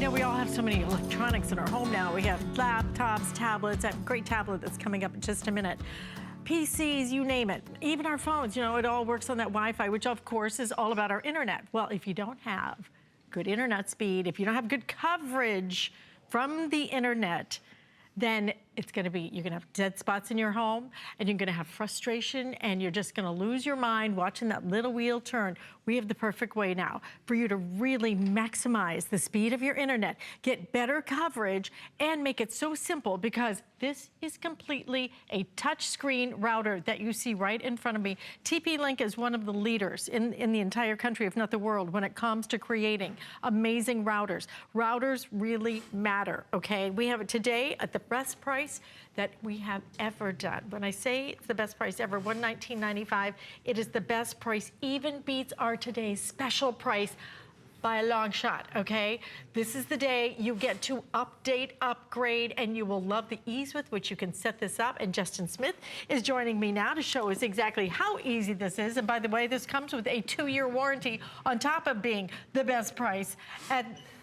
know, we all have so many electronics in our home now. We have laptops, tablets, a great tablet that's coming up in just a minute. PCs, you name it. Even our phones, you know, it all works on that Wi-Fi, which of course is all about our internet. Well, if you don't have good internet speed, if you don't have good coverage from the internet, then it's gonna be, you're gonna have dead spots in your home, and you're gonna have frustration, and you're just gonna lose your mind watching that little wheel turn. We have the perfect way now for you to really maximize the speed of your internet, get better coverage, and make it so simple, because this is completely a touchscreen router that you see right in front of me. TP-Link is one of the leaders in the entire country, if not the world, when it comes to creating amazing routers. Routers really matter, okay? We have it today at the best price that we have ever done. When I say it's the best price ever, $119.95, it is the best price, even beats our today's special price by a long shot, okay? This is the day you get to update, upgrade, and you will love the ease with which you can set this up. And Justin Smith is joining me now to show us exactly how easy this is. And by the way, this comes with a 2-year warranty on top of being the best price.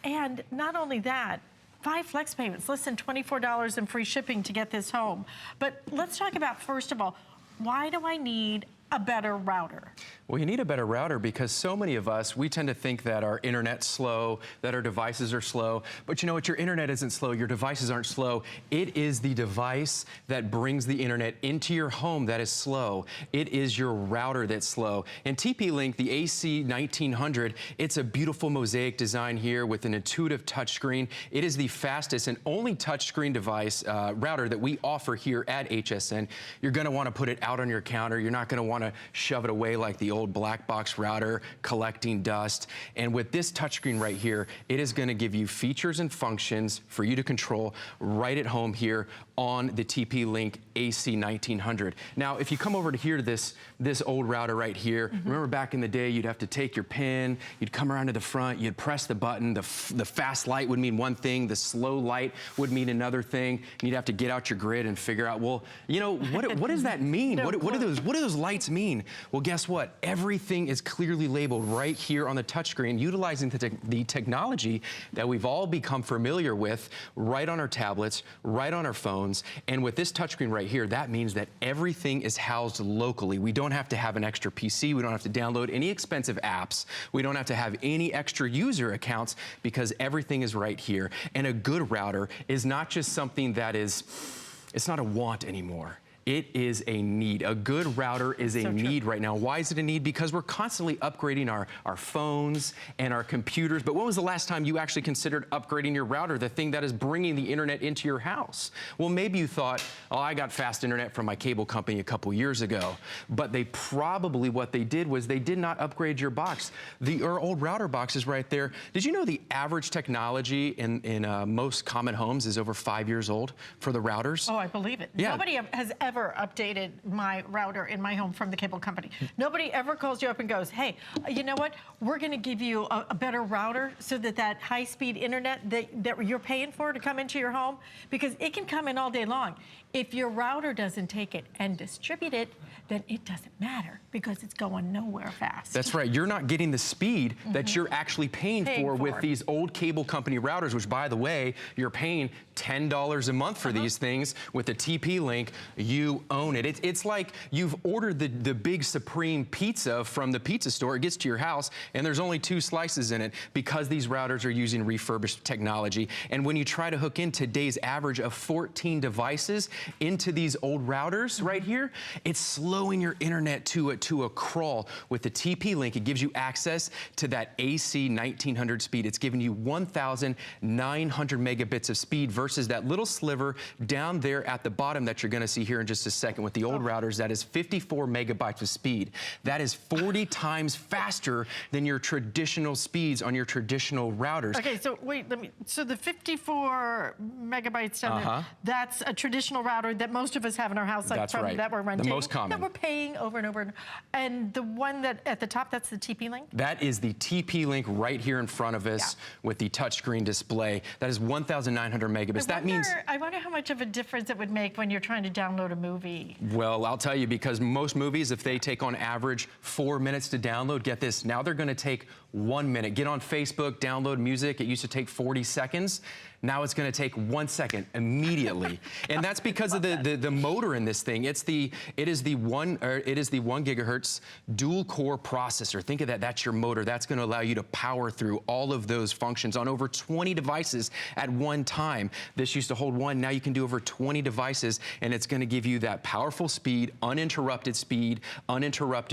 And not only that, 5 flex payments, less than $24 and free shipping to get this home. But let's talk about, first of all, why do I need a better router? Well, you need a better router because so many of us, we tend to think that our internet's slow, that our devices are slow. But you know what? Your internet isn't slow. Your devices aren't slow. It is the device that brings the internet into your home that is slow. It is your router that's slow. And TP-Link, the AC1900, it's a beautiful mosaic design here with an intuitive touchscreen. It is the fastest and only touchscreen device router that we offer here at HSN. You're going to want to put it out on your counter. You're not going to want to shove it away like the old black box router collecting dust. And with this touchscreen right here, it is going to give you features and functions for you to control right at home here on the TP-Link AC1900. Now, if you come over to here to this old router right here, remember back in the day, you'd have to take your pin, you'd come around to the front, you'd press the button, the fast light would mean one thing, the slow light would mean another thing, and you'd have to get out your grid and figure out, well, you know, what does that mean? No, what do those lights mean? Well, guess what? Everything is clearly labeled right here on the touchscreen, utilizing the technology that we've all become familiar with right on our tablets, right on our phones. And with this touchscreen right here, that means that everything is housed locally. We don't have to have an extra PC. We don't have to download any expensive apps. We don't have to have any extra user accounts because everything is right here. And a good router is not just something that is, it's not a want anymore. It is a need. A good router is a need right now. Why is it a need? Because we're constantly upgrading our phones and our computers. But when was the last time you actually considered upgrading your router, the thing that is bringing the internet into your house? Well, maybe you thought, oh, I got fast internet from my cable company a couple years ago. But they probably, what they did was they did not upgrade your box. Our old router box is right there. Did you know the average technology in most common homes is over 5 years old for the routers? Oh, I believe it. Yeah. Nobody has ever updated my router in my home from the cable company. Nobody ever calls you up and goes, hey, you know what? We're going to give you a better router so that high-speed internet that you're paying for to come into your home, because it can come in all day long. If your router doesn't take it and distribute it, then it doesn't matter because it's going nowhere fast. That's right. You're not getting the speed that you're actually paying for with these old cable company routers, which, by the way, you're paying $10 a month for these things. With the TP-Link, you own it. It's like you've ordered the big Supreme pizza from the pizza store. It gets to your house, and there's only 2 slices in it because these routers are using refurbished technology. And when you try to hook in today's average of 14 devices into these old routers right here, it's slowing your internet to a crawl. With the TP-Link, it gives you access to that AC1900 speed. It's giving you 1,900 megabits of speed versus that little sliver down there at the bottom that you're going to see here in just a second. With the old routers, that is 54 megabytes of speed. That is 40 times faster than your traditional speeds on your traditional routers. Okay, so wait, so the 54 megabytes down there, that's a traditional router that most of us have in our house, like that we're renting. The most common. That we're paying over and over. And the one that at the top, that's the TP-Link? That is the TP-Link right here in front of us with the touchscreen display. That is 1,900 megabits. That means... I wonder how much of a difference it would make when you're trying to download a movie? Well, I'll tell you, because most movies, if they take on average 4 minutes to download, get this, now they're gonna take 1 minute. Get on Facebook, download music. It used to take 40 seconds. Now it's gonna take 1 second immediately. And that's because of the motor in this thing. It is the 1 gigahertz dual core processor. Think of that, that's your motor. That's gonna allow you to power through all of those functions on over 20 devices at one time. This used to hold 1, now you can do over 20 devices, and it's gonna give you that powerful speed, uninterrupted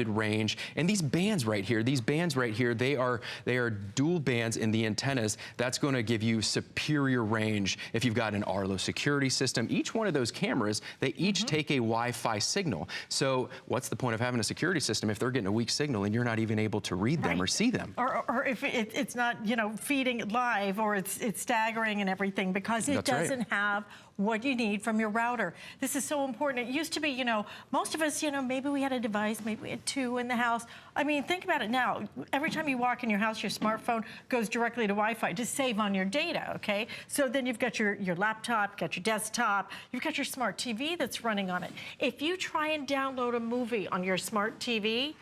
range. And these bands right here, they are dual bands in the antennas. That's gonna give you superior range. If you've got an Arlo security system, each one of those cameras, they each take a Wi-Fi signal. So what's the point of having a security system if they're getting a weak signal and you're not even able to read them or see them? Or if it's not, you know, feeding live, or it's staggering and everything, because it doesn't have what you need from your router. This is so important. It used to be, you know, most of us, you know, maybe we had a device, maybe we had 2 in the house. I mean, think about it now. Every time you walk in your house, your smartphone goes directly to Wi-Fi to save on your data, okay? So then you've got your laptop, got your desktop, you've got your smart TV that's running on it. If you try and download a movie on your smart TV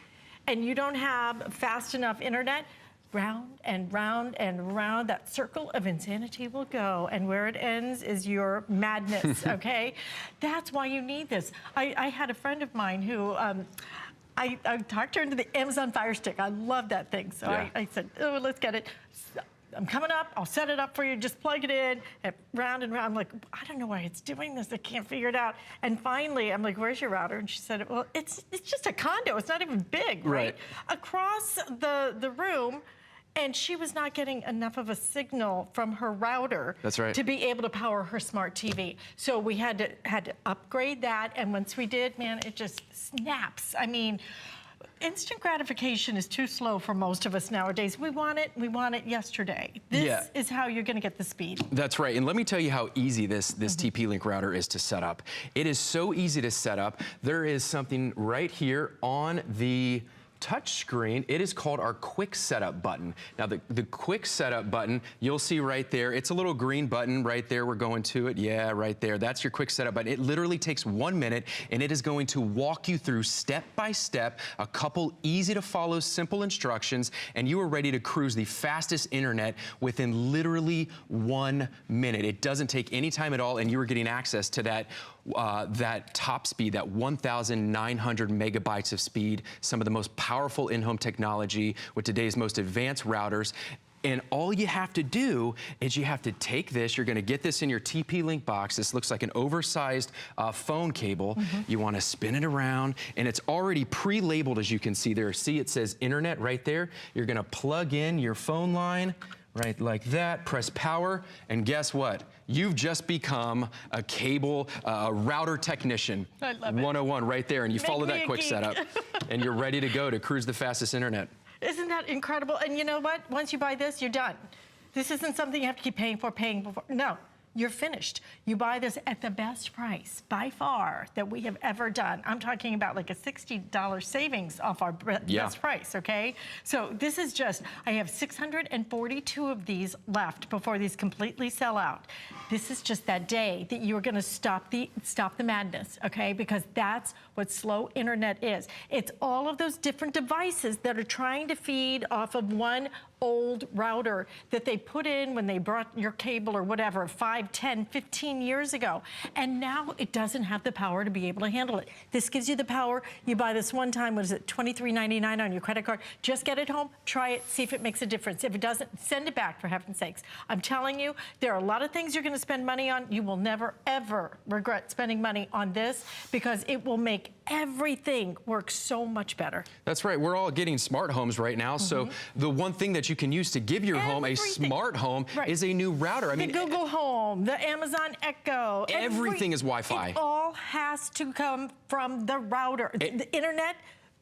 and you don't have fast enough internet, round and round and round that circle of insanity will go, and where it ends is your madness, okay? That's why you need this. I had a friend of mine who, I talked her into the Amazon Fire Stick. I love that thing. So yeah. I said, oh, let's get it. I'm coming up, I'll set it up for you, just plug it in, and round and round. I'm like, I don't know why it's doing this, I can't figure it out. And finally, I'm like, where's your router? And she said, well, it's just a condo, it's not even big, right? Across the room, and she was not getting enough of a signal from her router to be able to power her smart TV. So we had to upgrade that, and once we did, man, it just snaps. I mean, instant gratification is too slow for most of us nowadays. We want it yesterday. This is how you're gonna get the speed. That's right, and let me tell you how easy this TP-Link router is to set up. It is so easy to set up. There is something right here on the touch screen. It is called our quick setup button. Now the quick setup button, you'll see right there, it's a little green button right there. We're going to it. Yeah, right there. That's your quick setup button. It literally takes 1 minute, and it is going to walk you through step by step a couple easy to follow simple instructions, and you are ready to cruise the fastest internet within literally 1 minute. It doesn't take any time at all, and you are getting access to that top speed, that 1,900 megabytes of speed, some of the most powerful in-home technology with today's most advanced routers. And all you have to do is you have to take this, you're gonna get this in your TP-Link box. This looks like an oversized phone cable. You wanna spin it around, and it's already pre-labeled, as you can see there. See, it says internet right there. You're gonna plug in your phone line, right like that, press power, and guess what? You've just become a cable, router technician. I love it. 101 right there, and you follow that quick setup, and you're ready to go to cruise the fastest internet. Isn't that incredible? And you know what? Once you buy this, you're done. This isn't something you have to keep paying for. No. You're finished. You buy this at the best price, by far, that we have ever done. I'm talking about like a $60 savings off our best price, okay? So this is just, I have 642 of these left before these completely sell out. This is just that day that you're gonna stop the madness, okay? Because that's what slow internet is. It's all of those different devices that are trying to feed off of one old router that they put in when they brought your cable or whatever 5, 10, 15 years ago. And now it doesn't have the power to be able to handle it. This gives you the power. You buy this one time, what is it, $23.99 on your credit card. Just get it home, try it, see if it makes a difference. If it doesn't, send it back, for heaven's sakes. I'm telling you, there are a lot of things you're gonna spend money on. You will never, ever regret spending money on this, because it will make everything work so much better. That's right, we're all getting smart homes right now, so the one thing that you can use to give your home a smart home is a new router. I mean, the Google Home, the Amazon Echo. Everything is Wi-Fi. It all has to come from the router. The internet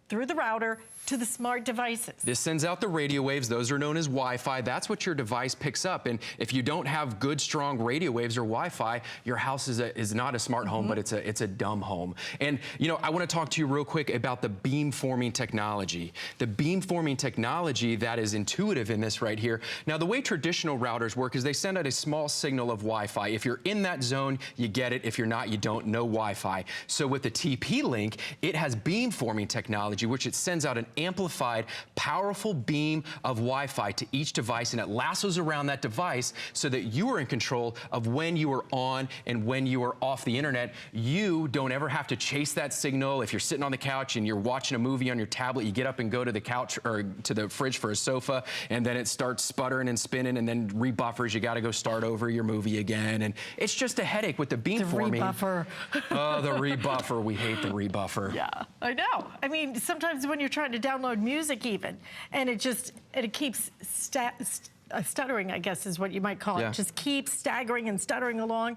through the router to the smart devices. This sends out the radio waves. Those are known as Wi-Fi. That's what your device picks up. And if you don't have good, strong radio waves or Wi-Fi, your house is not a smart home, but it's a dumb home. And you know, I want to talk to you real quick about the beamforming technology. The beamforming technology that is intuitive in this right here. Now, the way traditional routers work is they send out a small signal of Wi-Fi. If you're in that zone, you get it. If you're not, you don't. No Wi-Fi. So with the TP-Link, it has beamforming technology, which it sends out an amplified, powerful beam of Wi-Fi to each device, and it lassos around that device so that you are in control of when you are on and when you are off the internet. You don't ever have to chase that signal. If you're sitting on the couch and you're watching a movie on your tablet, you get up and go to the couch or to the fridge for a sofa, and then it starts sputtering and spinning and then rebuffers. You got to go start over your movie again, and it's just a headache with the beamforming. The rebuffer. Oh, the rebuffer. We hate the rebuffer. Yeah, I know. I mean, sometimes when you're trying to download music even, and it keeps stuttering, I guess is what you might call it. Yeah. Just keeps staggering and stuttering along.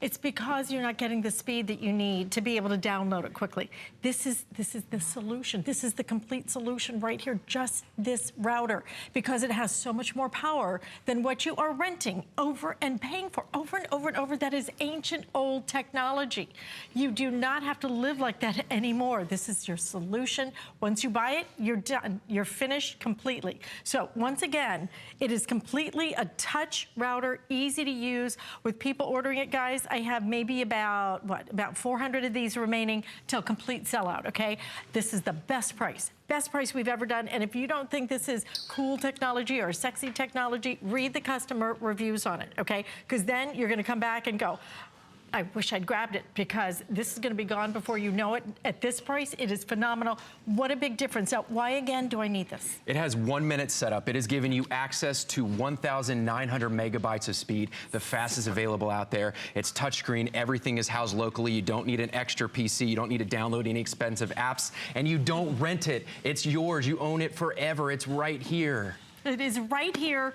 It's because you're not getting the speed that you need to be able to download it quickly. This is the solution. This is the complete solution right here, just this router, because it has so much more power than what you are renting over and paying for over and over and over. That is ancient old technology. You do not have to live like that anymore. This is your solution. Once you buy it, you're done. You're finished completely. So once again, it is completely a touch router, easy to use. With people ordering it, guys, I have maybe about 400 of these remaining till complete sellout, okay? This is the best price we've ever done. And if you don't think this is cool technology or sexy technology, read the customer reviews on it, okay? Because then you're gonna come back and go, I wish I'd grabbed it, because this is gonna be gone before you know it. At this price, it is phenomenal. What a big difference. Now, why again do I need this? It has 1 minute setup. It is giving you access to 1,900 megabytes of speed, the fastest available out there. It's touchscreen. Everything is housed locally. You don't need an extra PC. You don't need to download any expensive apps, and you don't rent it. It's yours. You own it forever. It's right here. It is right here.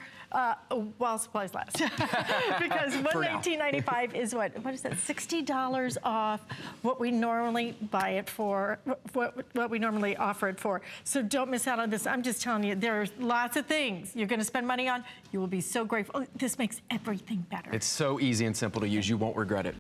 While supplies last. Because $119.95 is what is that? $60 off what we normally buy it for, what we normally offer it for. So don't miss out on this. I'm just telling you, there's lots of things you're going to spend money on. You will be so grateful. Oh, this makes everything better. It's so easy and simple to use. You won't regret it.